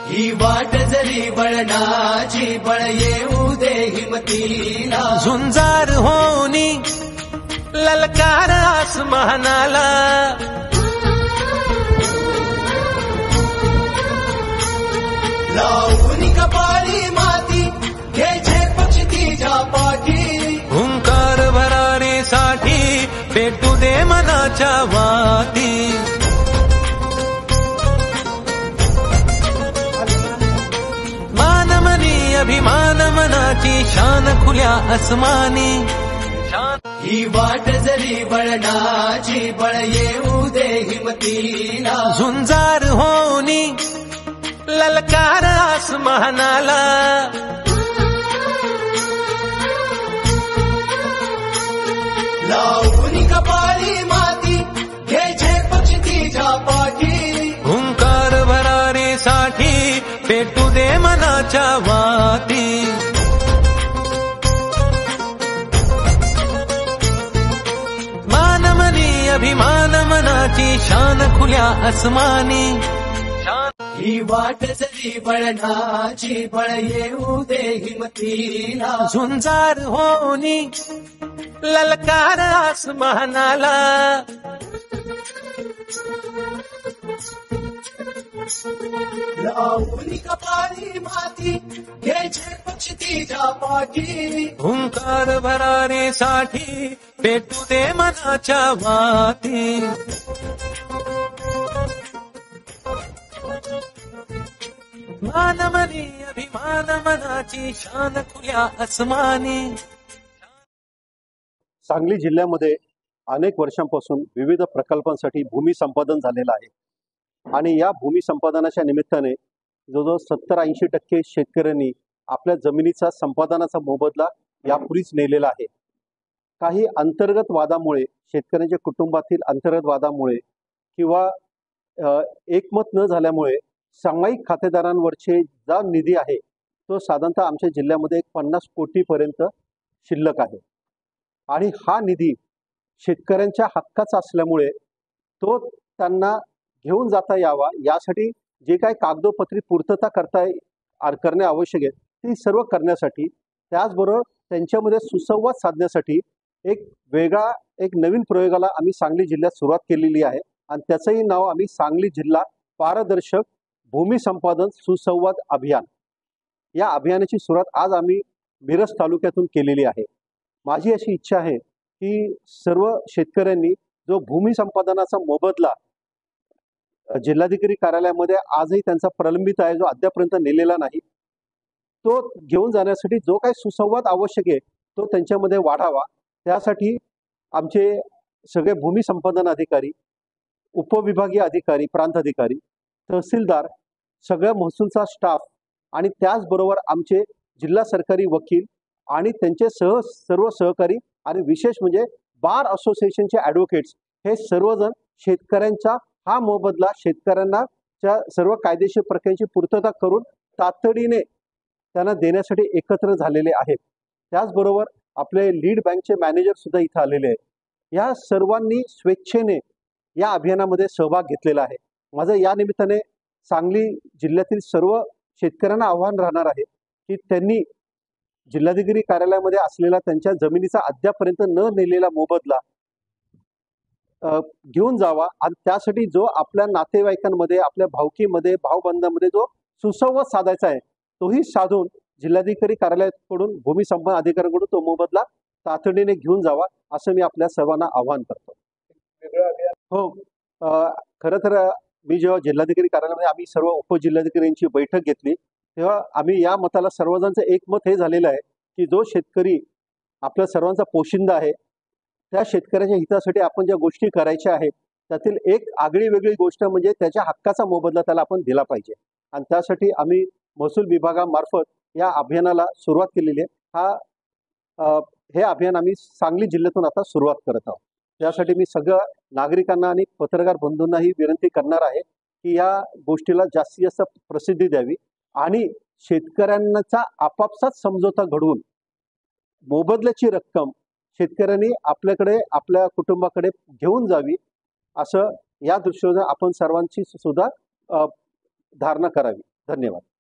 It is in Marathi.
ही वाट जरी बळणाची बळ येऊ दे हिमतीला, झुंजार होनी ललकार आसमानाला, लावून कपाळी माती घ्यायचे पक्ष तिच्या पाठी, हुंकार भरारीसाठी पेटू दे मनाच्या वाती, मानमनी अभिमान मनाची शान खुल्या आसमानी, ही वाट जरी बळणाची बळ येऊ दे हिमतीला, झुंजार होनी ललकार आसमानाला, लावून कपाळी माती घ्यायचे पक्ष तिच्या पाठी, हुंकार भरारीसाठी पेटू दे मनाच्या वाती, मानमनी अभिमान मनाची शान खुल्या आसमानी, ही वाट जरी बळणाची बळ येऊ दे हिमतीला, झुंजार होनी ललकार आसमानाला, लावून कपाळी माती घ्यायचे पक्ष तिच्या पाठी, हुंकार भरारीसाठी पेटू दे मनाच्या वाती, मानमनी अभिमान मनाची शान खुल्या आसमानी. सांगली जिल्ह्यामध्ये अनेक वर्षांपासून विविध प्रकल्पांसाठी भूमी संपादन झालेलं आहे आणि या भूमी संपादनाच्या निमित्ताने जवळजवळ 70-80% शेतकऱ्यांनी आपल्या जमिनीचा संपादनाचा मोबदला यापूर्वीच नेलेला आहे. काही अंतर्गत वादामुळे, शेतकऱ्यांच्या कुटुंबातील अंतर्गत वादामुळे किंवा एकमत न झाल्यामुळे सामायिक खातेदारांवरचे जो निधी आहे तो साधारणतः आमच्या जिल्ह्यामध्ये 50 कोटीपर्यंत शिल्लक आहे आणि हा निधी शेतकऱ्यांच्या हक्काचा असल्यामुळे तो त्यांना घेऊन जाता यावा यासाठी जे काही कागदोपत्री पूर्तता करणे आवश्यक आहे ती सर्व करण्यासाठी, त्याचबरोबर त्यांच्यामध्ये सुसंवाद साधण्यासाठी एक नवीन प्रयोगाला आम्ही सांगली जिल्ह्यात सुरुवात केलेली आहे आणि त्याचंही नाव आम्ही सांगली जिल्हा पारदर्शक भूमी संपादन सुसंवाद अभियान, या अभियानाची सुरुवात आज आम्ही मिरज तालुक्यातून केलेली आहे. माझी अशी इच्छा आहे की सर्व शेतकऱ्यांनी जो भूमी संपादनाचा मोबदला जिल्हाधिकारी कार्यालयामध्ये आजही त्यांचा प्रलंबित आहे, जो अद्यापर्यंत नेलेला नाही, तो घेऊन जाण्यासाठी जो काही सुसंवाद आवश्यक आहे तो त्यांच्यामध्ये वाढावा. त्यासाठी आमचे सगळे भूमी संपादन अधिकारी, उपविभागीय अधिकारी, प्रांत अधिकारी, तहसीलदार, सगळ्या महसूलचा स्टाफ आणि त्याचबरोबर आमचे जिल्हा सरकारी वकील आणि त्यांचे सर्व सहकारी आणि विशेष म्हणजे बार असोसिएशनचे ॲडव्होकेट्स हे सर्वजण शेतकऱ्यांचा हा मोबदला शेतकऱ्यांना सर्व कायदेशीर प्रक्रियेची पूर्तता करून तातडीने त्यांना देण्यासाठी एकत्र झालेले आहेत. त्याचबरोबर आपले लीड बँकचे मॅनेजर सुद्धा इथं आलेले आहेत. या सर्वांनी स्वेच्छेने या अभियानामध्ये सहभाग घेतलेला आहे. माझं या निमित्ताने सांगली जिल्ह्यातील सर्व शेतकऱ्यांना आव्हान राहणार आहे की त्यांनी जिल्हाधिकारी कार्यालयामध्ये असलेला त्यांच्या जमिनीचा अद्यापर्यंत न नेलेला मोबदला घेऊन जावा आणि त्यासाठी जो आपल्या नातेवाईकांमध्ये, आपल्या भावकीमध्ये, भावबंधामध्ये जो सुसंवाद साधायचा आहे तोही साधून जिल्हाधिकारी कार्यालयाकडून भूमी संपादन अधिकाऱ्यांकडून तो मोबदला तातडीने घेऊन जावा असं मी आपल्या सर्वांना आवाहन करतो. हो, खरं तर मी जेव्हा जिल्हाधिकारी कार्यालयामध्ये आम्ही सर्व उपजिल्हाधिकाऱ्यांची बैठक घेतली तेव्हा आम्ही या मताला सर्वजणांचं एकमत हे झालेलं आहे की जो शेतकरी आपल्या सर्वांचा पोशिंदा आहे त्या शेतकऱ्याच्या हितासाठी आपण ज्या गोष्टी करायच्या आहेत त्यातील एक आगळी वेगळी गोष्ट म्हणजे त्याच्या हक्काचा मोबदला त्याला आपण दिला पाहिजे आणि त्यासाठी आम्ही महसूल विभागामार्फत या अभियानाला सुरुवात केलेली आहे. हे अभियान आम्ही सांगली जिल्ह्यातून आता सुरुवात करत आहोत. त्यासाठी मी सगळ्या नागरिकांना आणि पत्रकार बंधूंनाही विनंती करणार आहे की या गोष्टीला जास्तीत जास्त प्रसिद्धी द्यावी आणि शेतकऱ्यांचा आपापसात समझोता घडवून मोबदल्याची रक्कम शेतकऱ्यांनी आपल्याकडे, आपल्या कुटुंबाकडे घेऊन जावी असं या दृष्टीने आपण सर्वांची सुद्धा धारणा करावी. धन्यवाद.